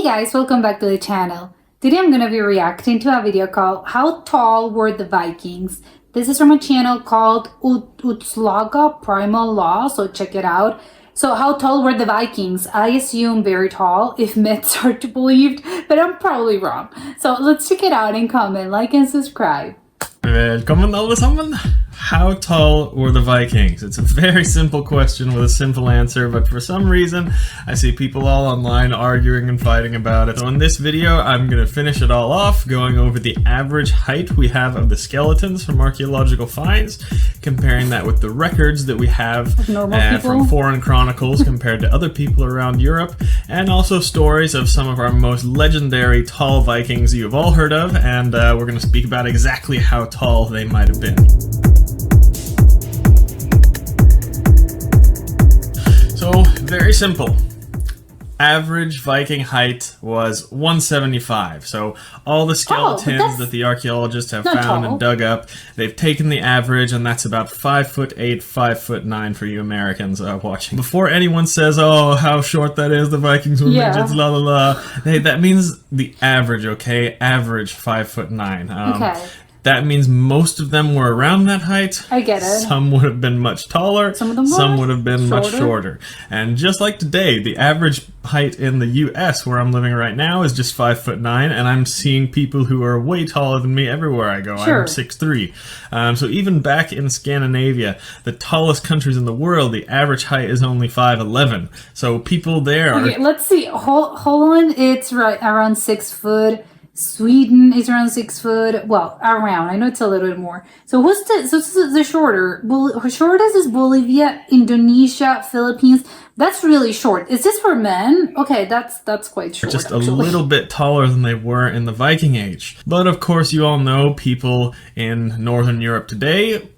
guys, welcome back to the channel. Today I'm gonna be reacting to a video called How Tall Were the Vikings? This is from a channel called Utslaga Primal Law, so check it out. So how tall were the Vikings? I assume very tall, if myths are to be believed, but I'm probably wrong. So let's check it out and comment, like and subscribe. Välkommen allesammans! How tall were the Vikings? It's a very simple question with a simple answer, but for some reason, I see people all online arguing and fighting about it. So in this video, I'm going to finish it all off, going over the average height we have of the skeletons from archaeological finds, comparing that with the records that we have from foreign chronicles compared to other people around Europe, and also stories of some of our most legendary tall Vikings you've all heard of, and we're going to speak about exactly how tall they might have been. So, very simple. Average Viking height was 175. So all the skeletons that the archaeologists have found and dug up, they've taken the average, and that's about 5'8", 5'9" for you Americans watching. Before anyone says, "Oh, how short that is, the Vikings were midgets, la la la," hey, that means the average, okay? Average 5'9". Okay. That means most of them were around that height. I get it. Some would have been much taller. Some would have been much shorter. And just like today, the average height in the US, where I'm living right now, is just 5'9", and I'm seeing people who are way taller than me everywhere I go. Sure. I'm 6'3". So even back in Scandinavia, the tallest countries in the world, the average height is only 5'11". So people there are... Okay, let's see. Holland, it's right around 6 foot. Sweden is around 6 foot. Well, around. I know it's a little bit more. So who's the shorter? Shortest is Bolivia, Indonesia, Philippines. That's really short. Is this for men? Okay, that's quite short. Just a little bit taller than they were in the Viking Age. But of course, you all know people in Northern Europe today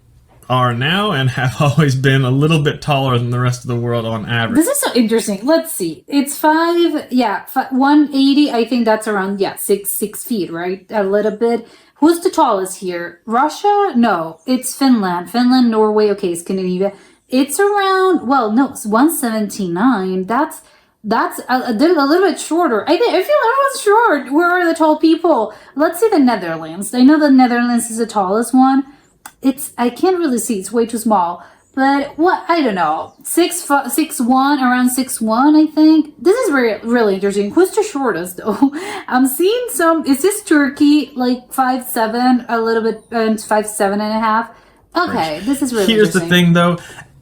are now and have always been a little bit taller than the rest of the world on average. This is so interesting. Let's see. It's 180. I think that's around, 6 feet, right? A little bit. Who's the tallest here? Russia? No, it's Finland. Finland, Norway, okay, Scandinavia. It's around, well, no, it's 179. That's a little bit shorter. I feel everyone's short. Where are the tall people? Let's see the Netherlands. I know the Netherlands is the tallest one. I can't really see, it's way too small. But what, I don't know, 6'1", around 6'1", I think. This is really interesting. Who's the shortest though? I'm seeing some, is this Turkey, like 5'7", a little bit, 5'7.5"? Okay, this is really Here's interesting. the thing though.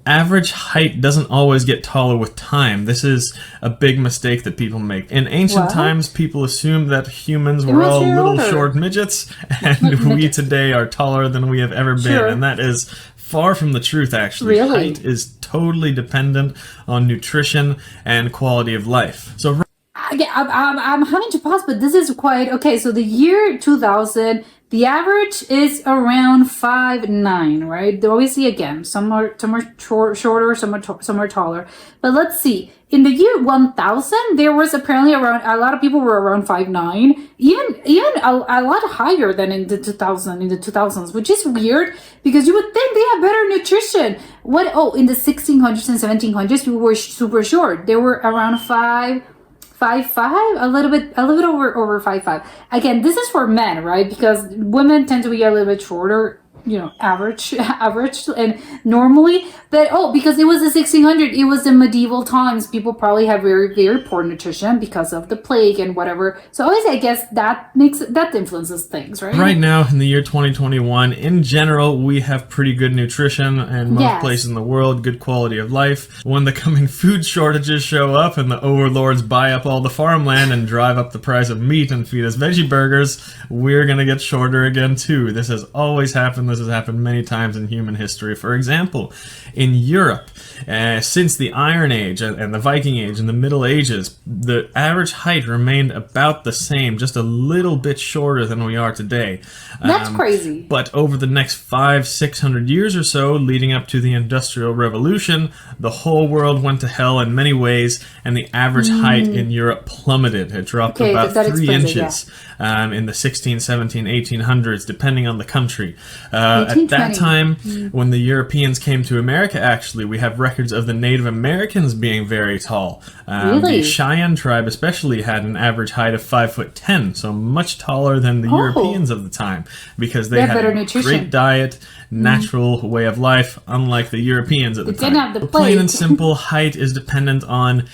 Average height doesn't always get taller with time. This is a big mistake that people make. In ancient times, people assumed that humans were all little short midgets, and we today are taller than we have ever been. And that is far from the truth, actually. Really? Height is totally dependent on nutrition and quality of life. So yeah, I'm having to pause, but this is quite okay. So the year 2000, the average is around 5'9", right? Obviously, again, some are shorter, some are taller. But let's see. In the year 1000, there was apparently around, a lot of people were around 5'9", even a lot higher than in the 2000s, which is weird because you would think they have better nutrition. In the 1600s and 1700s, people were super short. They were around 5'5", a little bit over 5'5". Again, this is for men, right? Because women tend to be a little bit shorter, you know, average and normally. But because it was the 1600s, it was the medieval times. People probably have very, very poor nutrition because of the plague and whatever. So always, I guess that influences things, right? Right now, in the year 2021, in general, we have pretty good nutrition in most places in the world, good quality of life. When the coming food shortages show up and the overlords buy up all the farmland and drive up the price of meat and feed us veggie burgers, we're gonna get shorter again too. This has always happened. This has happened many times in human history. For example, in Europe, since the Iron Age and the Viking Age and the Middle Ages, the average height remained about the same, just a little bit shorter than we are today. That's crazy. But over the next 500-600 years or so, leading up to the Industrial Revolution, the whole world went to hell in many ways, and the average height in Europe plummeted. It dropped about 3 inches in the 1600s, 1700s, 1800s, depending on the country. At that 1820. time, when the Europeans came to America, actually, we have records of the Native Americans being very tall. Really? The Cheyenne tribe especially had an average height of 5'10", so much taller than the Europeans of the time, because they have had better a nutrition. great diet, natural way of life, unlike the Europeans at the time. didn't have the So plain and plague. simple, height is dependent on,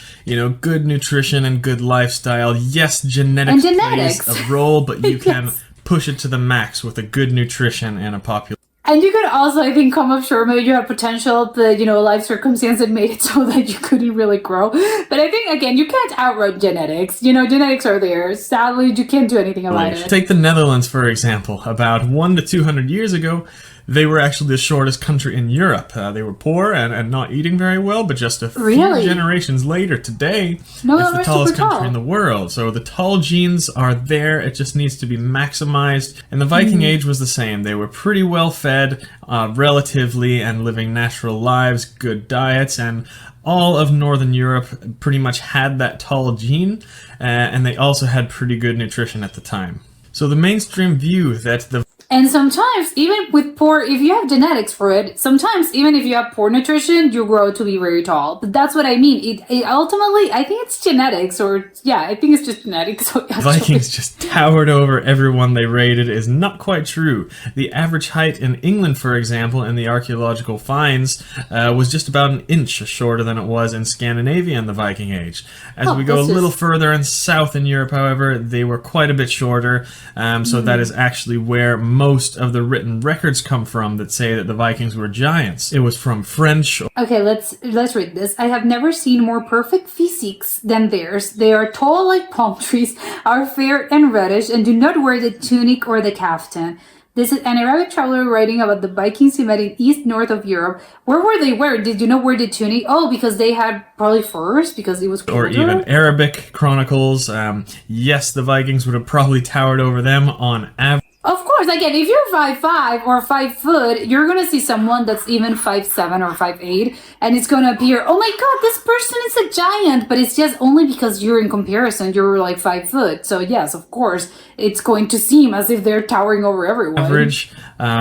good nutrition and good lifestyle. Yes, genetics genetics. plays a role, but you can Yes. push it to the max with a good nutrition and a population. And you could also, I think, come up short. Maybe you had potential, but life circumstances made it so that you couldn't really grow. But I think, again, you can't outrun genetics. Genetics are there. Sadly, you can't do anything about it. Take the Netherlands, for example. About 100 to 200 years ago, they were actually the shortest country in Europe. They were poor and not eating very well, but just a few Really? generations later, today, No, it's the they're tallest super country tall. in the world. So the tall genes are there, it just needs to be maximized. And the Viking Age was the same. They were pretty well fed, relatively, and living natural lives, good diets, and all of Northern Europe pretty much had that tall gene, and they also had pretty good nutrition at the time. So the mainstream view that the And sometimes, even with if you have genetics for it, sometimes even if you have poor nutrition, you grow to be very tall. But that's what I mean. It ultimately, I think it's genetics, I think it's just genetics. Vikings just towered over everyone they raided is not quite true. The average height in England, for example, in the archaeological finds, was just about an inch shorter than it was in Scandinavia in the Viking Age. As we go a little further and south in Europe, however, they were quite a bit shorter. So that is actually where most of the written records come from that say that the Vikings were giants. It was from French. Okay, let's read this. I have never seen more perfect physiques than theirs. They are tall like palm trees, are fair and reddish, and do not wear the tunic or the caftan. This is an Arabic traveler writing about the Vikings who met in north of Europe. Where were they? Where? Did you know where the tunic? Oh, because they had probably furs, because it was colder? Or even Arabic chronicles. Yes, the Vikings would have probably towered over them on average. Of course, again, if you're 5'5" or 5 foot, you're gonna see someone that's even 5'7" or 5'8", and it's gonna appear, oh my god, this person is a giant, but it's just only because you're in comparison, you're like 5 foot. So yes, of course, it's going to seem as if they're towering over everyone. Average.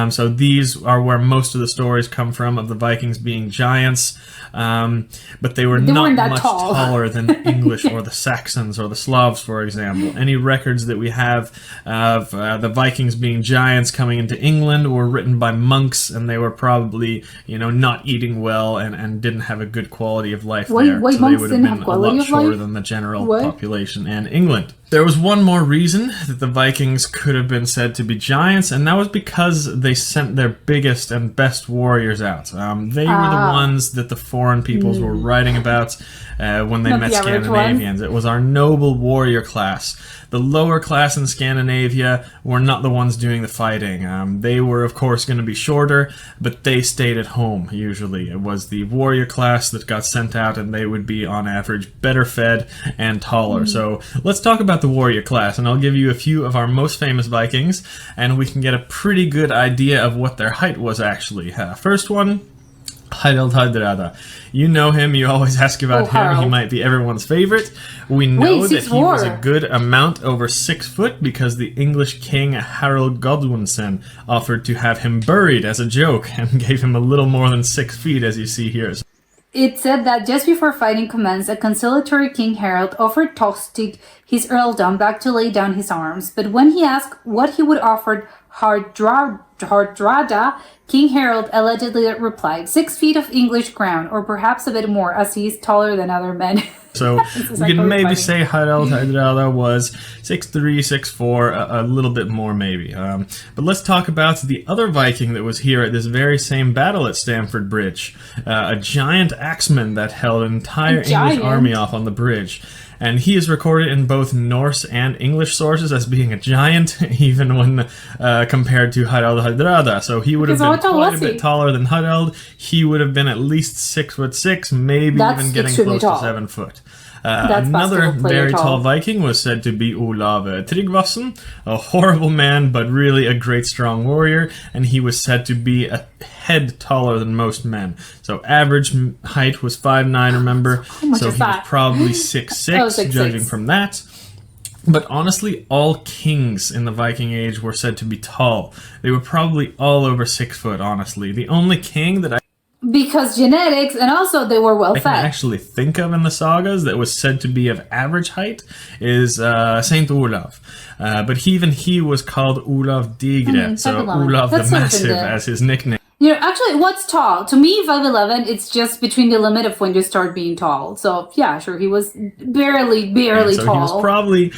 So these are where most of the stories come from of the Vikings being giants, but they weren't that much tall. taller than the English or the Saxons or the Slavs, for example. Any records that we have of the Vikings being giants coming into England were written by monks, and they were probably, not eating well and didn't have a good quality of life there. Wait, so they monks would didn't have have been a quality lot of shorter life? than the general What? population in England. There was one more reason that the Vikings could have been said to be giants, and that was because they sent their biggest and best warriors out. They were the ones that the foreign peoples were writing about when they Not met the average Scandinavians. It was our noble warrior class. The lower class in Scandinavia were not the ones doing the fighting. They were, of course, going to be shorter, but they stayed at home, usually. It was the warrior class that got sent out, and they would be, on average, better fed and taller. So let's talk about the warrior class, and I'll give you a few of our most famous Vikings, and we can get a pretty good idea of what their height was, actually. First one, Harald Hardrada. You know him, you always ask about him. Harald. He might be everyone's favorite. We know that he was a 6'4". good amount over 6 foot because the English king Harold Godwinson offered to have him buried as a joke and gave him a little more than 6 feet, as you see here. It said that just before fighting commenced, a conciliatory King Harold offered Tostig his earldom back to lay down his arms. But when he asked what he would offer Hardrada, King Harold allegedly replied, 6 feet of English ground, or perhaps a bit more, as he is taller than other men. So we can maybe say Harald Hardrada was 6'3", 6'4", a little bit more maybe. But let's talk about the other Viking that was here at this very same battle at Stamford Bridge. A giant axeman that held an entire English army off on the bridge. And he is recorded in both Norse and English sources as being a giant, even when compared to Harald Hardrada. So he would have been quite a bit taller than Harald. He would have been at least 6'6", maybe even getting close to 7 foot. Another very tall Viking was said to be Olav Tryggvason, a horrible man, but really a great strong warrior, and he was said to be a head taller than most men. So average height was 5'9", remember? How much so is he that? was probably 6'6", judging from that. But honestly, all kings in the Viking Age were said to be tall. They were probably all over 6 foot, honestly. The only king that Because genetics, and also they were well I can fed. actually think of in the sagas that was said to be of average height is Saint Olaf. But even he was called Olaf Digre, so 5'11". Olaf the That's sort of in Massive the- as his nickname. You know, actually, what's tall? To me, 5'11", it's just between the limit of when you start being tall. So, yeah, sure, he was barely So tall. he was probably,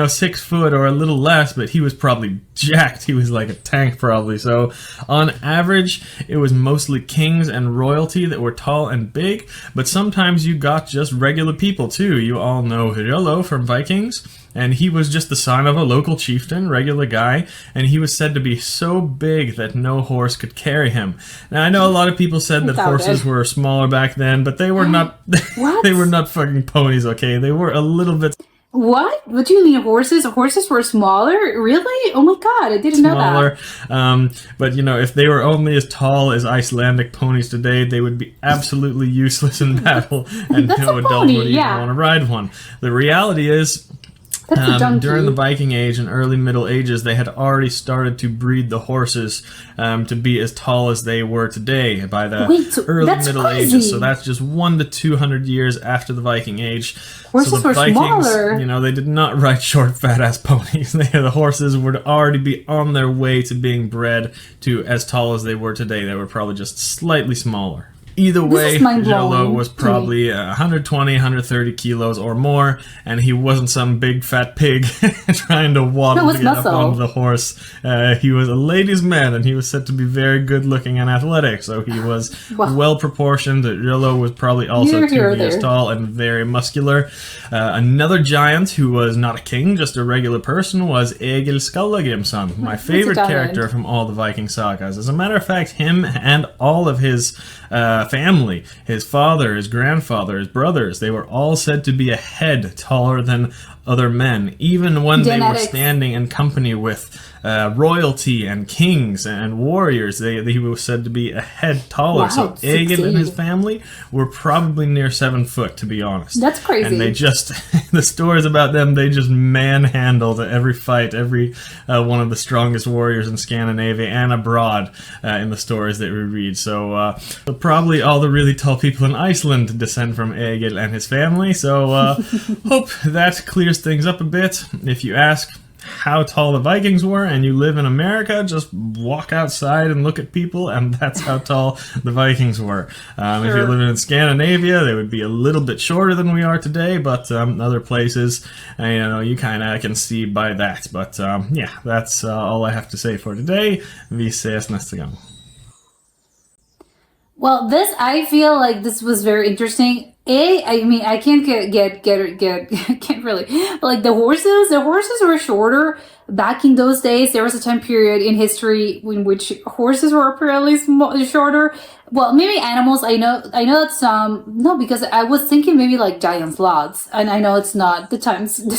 6 foot or a little less, but he was probably jacked. He was like a tank, probably. So, on average, it was mostly kings and royalty that were tall and big, but sometimes you got just regular people, too. You all know Hrollo from Vikings, and he was just the son of a local chieftain, regular guy, and he was said to be so big that no horse could carry him. Now, I know a lot of people said that Doubt horses it. were smaller back then, but they were not. What? They were not fucking ponies, okay? They were a little bit What? What do you mean horses? Horses were smaller? Really? Oh my god, I didn't know that. smaller. But if they were only as tall as Icelandic ponies today, they would be absolutely useless in battle, and That's no a adult pony, would even yeah. want to ride one. The reality is, That's a donkey. during the Viking Age and early Middle Ages, they had already started to breed the horses to be as tall as they were today by the Wait, so early that's Middle crazy. Ages. So that's just 100 to 200 years after the Viking Age. Horses so the were Vikings, smaller. they did not ride short, fat-ass ponies. The horses would already be on their way to being bred to as tall as they were today. They were probably just slightly smaller. Either way, is mind-blowing Hrollo was to me. probably 120, 130 kilos or more, and he wasn't some big fat pig trying to waddle No, it to was get up muscle. onto the horse. He was a ladies' man, and he was said to be very good looking and athletic, so he was Wow. well proportioned. Hrollo was probably also You're 2 here meters there. tall and very muscular. Another giant who was not a king, just a regular person, was Egil Skallagrimsson, my favorite giant. character from all the Viking sagas. As a matter of fact, him and all of his family, his father, his grandfather, his brothers, they were all said to be a head taller than other men, even when they were Genetics. standing in company with royalty and kings and warriors. He was said to be a head taller. Wow, So Egil and 16. his family were probably near 7 foot, to be honest. That's crazy. And they just, the stories about them, they just manhandled every fight, every one of the strongest warriors in Scandinavia and abroad in the stories that we read. So probably all the really tall people in Iceland descend from Egil and his family. So hope that clears things up a bit. If you ask how tall the Vikings were and you live in America, just walk outside and look at people, and that's how tall the Vikings were. If you're Sure. living in Scandinavia, they would be a little bit shorter than we are today, but other places, you kind of can see by that. But yeah, that's all I have to say for today. Vi ses nästa gång. Well, I feel like this was very interesting. I mean, I can't get can't really, but like the horses were shorter back in those days. There was a time period in history in which horses were apparently shorter. Well, maybe animals. I know that some, no, because I was thinking maybe like giant sloths, and I know it's not the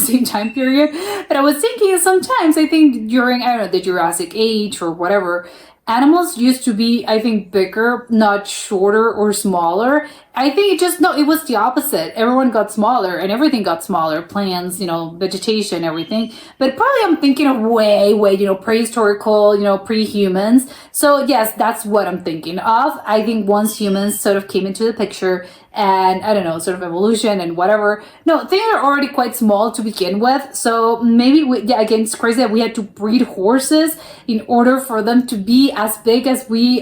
same time period, but I was thinking sometimes, I think during, I don't know, the Jurassic Age or whatever, animals used to be, I think, bigger, not shorter or smaller. I think it was the opposite. Everyone got smaller and everything got smaller. Plants, vegetation, everything. But probably I'm thinking of way, prehistorical, pre-humans. So yes, that's what I'm thinking of. I think once humans sort of came into the picture and, I don't know, sort of evolution and whatever. No, things are already quite small to begin with. So maybe, again, it's crazy that we had to breed horses in order for them to be as big as we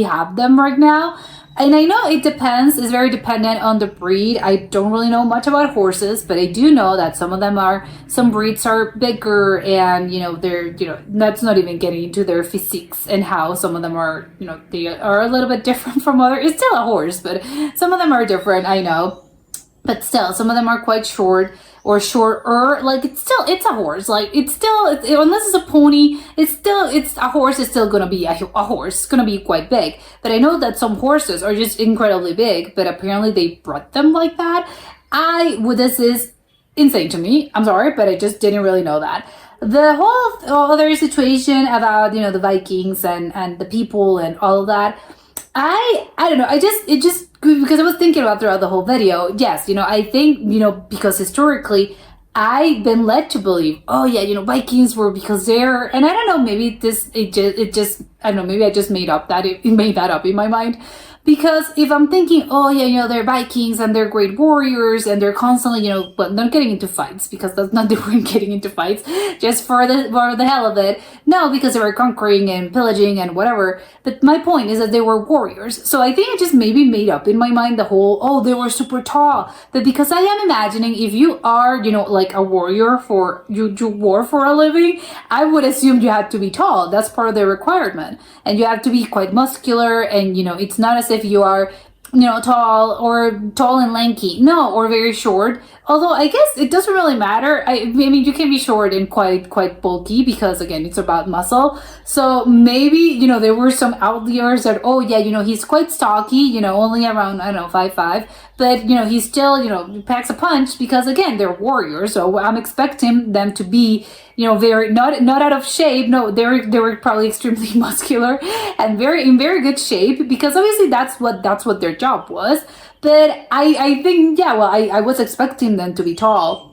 have them right now. And I know it depends, it's very dependent on the breed. I don't really know much about horses, but I do know that some breeds are bigger and, they're, that's not even getting into their physiques and how some of them are, they are a little bit different from others. It's still a horse, but some of them are different, I know. But still, some of them are quite short or shorter. Like it's a horse. Like unless it's a pony, it's a horse. It's still gonna be a horse. It's gonna be quite big. But I know that some horses are just incredibly big. But apparently they bred them like that. This is insane to me. I'm sorry, but I just didn't really know that. The whole other situation about the Vikings and the people and all of that. I don't know. It just because I was thinking about throughout the whole video. Yes, I think because historically, I've been led to believe, oh yeah, Vikings were because they're, and I don't know, maybe it just I don't know, maybe I just made that up in my mind. Because if I'm thinking, oh yeah, they're Vikings and they're great warriors and they're constantly, but not getting into fights, because that's not the point, getting into fights just for the hell of it. No, because they were conquering and pillaging and whatever. But my point is that they were warriors. So I think I just maybe made up in my mind the whole, oh, they were super tall. But because I am imagining, if you are, like a warrior you war for a living, I would assume you had to be tall. That's part of the requirement. And you have to be quite muscular, and it's not as if you are tall and lanky, no, or very short. Although I guess it doesn't really matter. I mean, you can be short and quite bulky, because again, it's about muscle. So maybe there were some outliers that, oh yeah, he's quite stocky, only around, I don't know, 5'5", but he's still packs a punch, because again, they're warriors. So I'm expecting them to be very not out of shape. No, they were probably extremely muscular and in very good shape, because obviously that's what their job was. But I think, yeah, well, I was expecting them to be tall.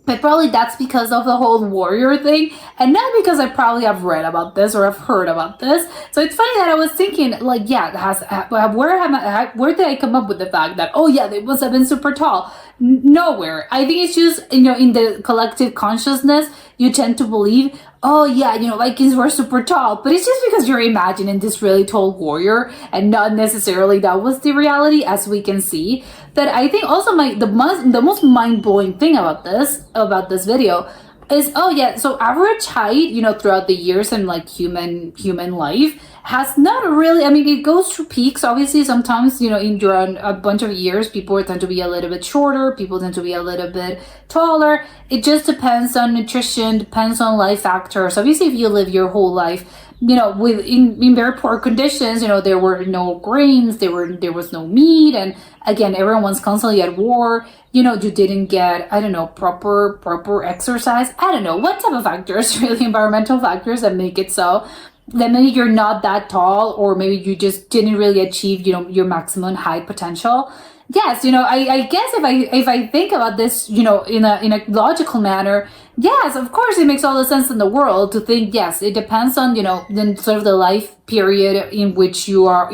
But probably that's because of the whole warrior thing, and not because I probably have read about this or have heard about this. So it's funny that I was thinking, like, yeah, where did I come up with the fact that, oh yeah, they must have been super tall? Nowhere. I think it's just, in the collective consciousness, you tend to believe, oh yeah, Vikings were super tall, but it's just because you're imagining this really tall warrior, and not necessarily that was the reality, as we can see. But I think also the most mind-blowing thing about this video is, oh yeah, so average height, throughout the years and like human life has not really, I mean, it goes through peaks. Obviously, sometimes, during a bunch of years, people tend to be a little bit shorter, people tend to be a little bit taller. It just depends on nutrition, depends on life factors. Obviously, if you live your whole life, in very poor conditions, there were no grains, there was no meat, and again, everyone's constantly at war. You didn't get, I don't know, proper exercise. I don't know what type of factors, really environmental factors, that make it so that maybe you're not that tall, or maybe you just didn't really achieve, your maximum height potential. Yes, I guess if I think about this, in a logical manner, yes, of course, it makes all the sense in the world to think, yes, it depends on, then sort of the life period in which you are.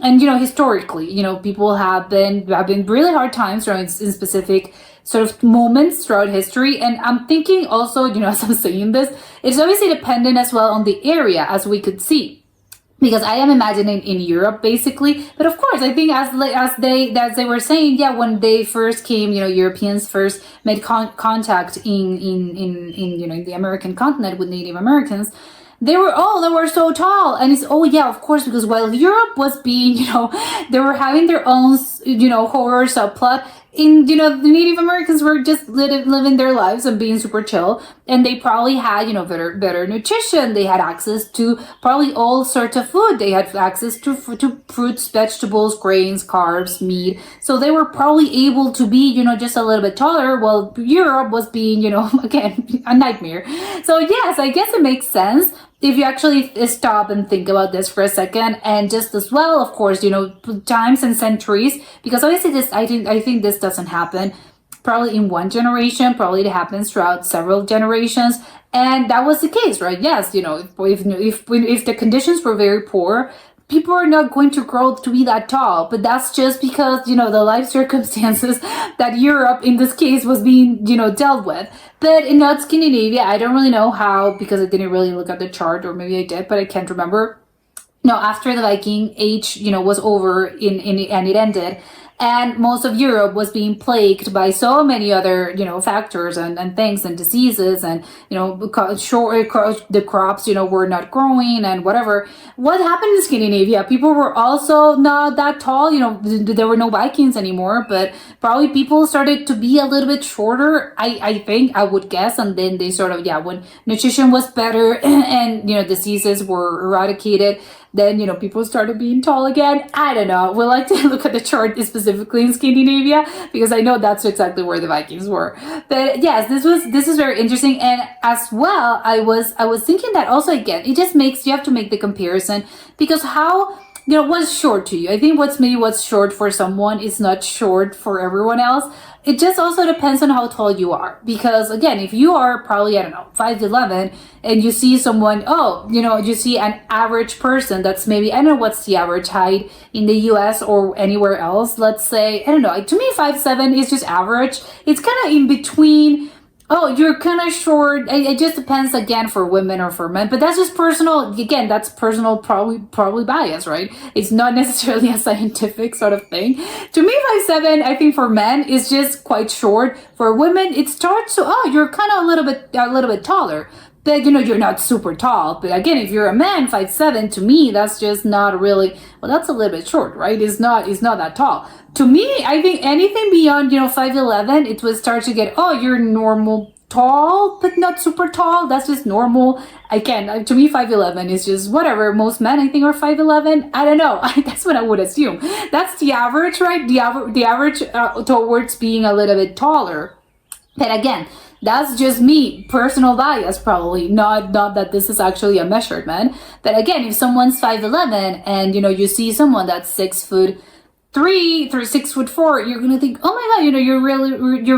And, historically, people have been really hard times in specific sort of moments throughout history. And I'm thinking also, as I'm saying this, it's obviously dependent as well on the area, as we could see. Because I am imagining in Europe, basically. But of course, I think as they were saying, yeah, when they first came, Europeans first made contact in the American continent with Native Americans, they were so tall. And it's, oh yeah, of course, because while Europe was being, they were having their own, horror subplot, in, the Native Americans were just living their lives and being super chill, and they probably had, better nutrition. They had access to probably all sorts of food. They had access to fruits, vegetables, grains, carbs, meat. So they were probably able to be, just a little bit taller, while Europe was being, again, a nightmare. So yes, I guess it makes sense if you actually stop and think about this for a second. And just as well, of course, times and centuries, because obviously I think this doesn't happen probably in one generation, probably it happens throughout several generations. And that was the case, right? Yes, if the conditions were very poor, people are not going to grow to be that tall. But that's just because, the life circumstances that Europe, in this case, was being, dealt with. But in North Scandinavia, I don't really know how, because I didn't really look at the chart, or maybe I did, but I can't remember. After the Viking age, was over and it ended, and most of Europe was being plagued by so many other, factors and things and diseases, and, the crops, were not growing and whatever. What happened in Scandinavia? People were also not that tall, there were no Vikings anymore, but probably people started to be a little bit shorter, I think, I would guess, and then they sort of, when nutrition was better and, diseases were eradicated, then, people started being tall again. I don't know. We like to look at the chart specifically in Scandinavia, because I know that's exactly where the Vikings were. But yes, this is very interesting. And as well, I was thinking that also, again, it just makes, you have to make the comparison, because how what's short to you. I think what's short for someone is not short for everyone else. It just also depends on how tall you are. Because again, if you are probably, I don't know, 5'11", and you see someone, you see an average person that's maybe, I don't know what's the average height in the US or anywhere else. Let's say, I don't know, to me 5'7" is just average. It's kind of in between. Oh, you're kind of short. It just depends again for women or for men, but that's just personal. Again, that's personal, probably bias, right? It's not necessarily a scientific sort of thing. To me, 5'7", I think for men is just quite short. For women, it starts to you're kind of a little bit taller. But you're not super tall. But again, if you're a man, 5'7", to me, that's just not really, well, that's a little bit short, right? It's not that tall. To me, I think anything beyond, 5'11", it would start to get, you're normal tall, but not super tall. That's just normal. Again, to me, 5'11" is just whatever. Most men, I think, are 5'11". I don't know. That's what I would assume. That's the average, right? The average towards being a little bit taller. But again, that's just me, personal bias probably, not that this is actually a measurement. But again, if someone's 5'11" and you see someone that's 6'3" through 6'4", you're gonna think, oh my god, you're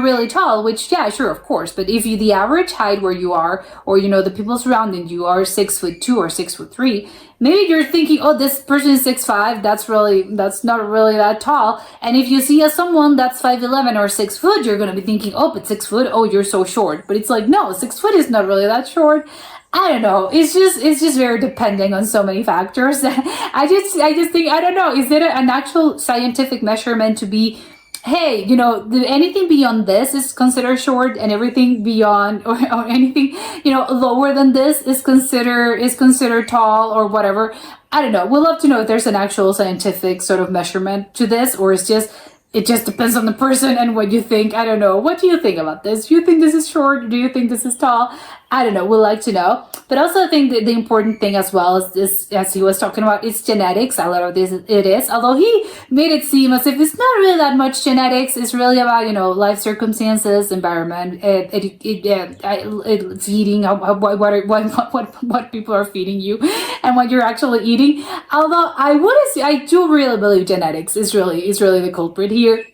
really tall. Which, yeah, sure, of course. But if the average height where you are, or the people surrounding you are 6'2" or 6'3", maybe you're thinking, oh, this person is 6'5". That's not really that tall. And if you see someone that's 5'11" or 6 foot, you're gonna be thinking, oh, but 6 foot, oh, you're so short. But it's like, no, 6 foot is not really that short. I don't know. It's just very depending on so many factors. I just think, I don't know. Is it an actual scientific measurement to be, hey, anything beyond this is considered short, and everything beyond or anything, lower than this is considered tall or whatever. I don't know. We'd love to know if there's an actual scientific sort of measurement to this, or it just depends on the person and what you think. I don't know. What do you think about this? Do you think this is short? Do you think this is tall? I don't know. We'd like to know. But also I think that the important thing as well is this, as he was talking about, is genetics. A lot of this it is. Although he made it seem as if it's not really that much genetics. It's really about, life circumstances, environment, feeding, what people are feeding you and what you're actually eating. Although I do really believe genetics is really the culprit here.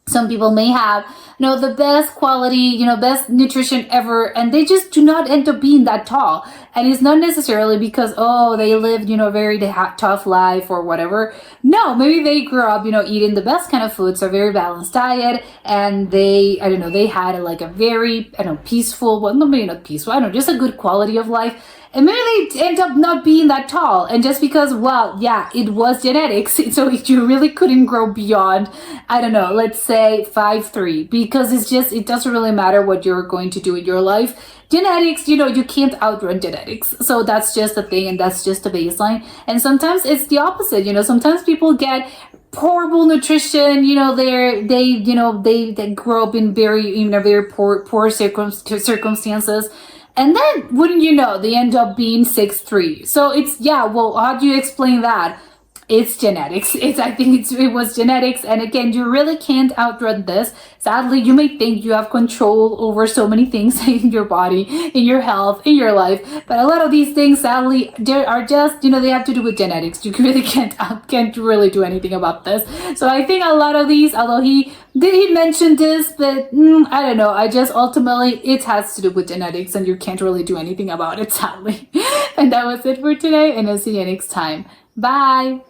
Some people may have, the best quality, best nutrition ever, and they just do not end up being that tall. And it's not necessarily because, they lived, a very tough life or whatever. No, maybe they grew up, eating the best kind of foods, a very balanced diet, and they had a very, peaceful, well, maybe not peaceful, just a good quality of life. And maybe they end up not being that tall. And just because, well, yeah, it was genetics. So you really couldn't grow beyond, let's say 5'3", because it doesn't really matter what you're going to do in your life. Genetics, you can't outrun genetics. So that's just the thing, and that's just the baseline. And sometimes it's the opposite. Sometimes people get horrible nutrition, they grow up in very poor circumstances. And then, wouldn't you know, they end up being 6'3". So how do you explain that? It's genetics. I think it was genetics. And again, you really can't outrun this. Sadly, you may think you have control over so many things in your body, in your health, in your life. But a lot of these things, sadly, they are just, they have to do with genetics. You really can't really do anything about this. So I think a lot of these, although he mentioned this, but I don't know. I just ultimately, it has to do with genetics, and you can't really do anything about it, sadly. And that was it for today, and I'll see you next time. Bye.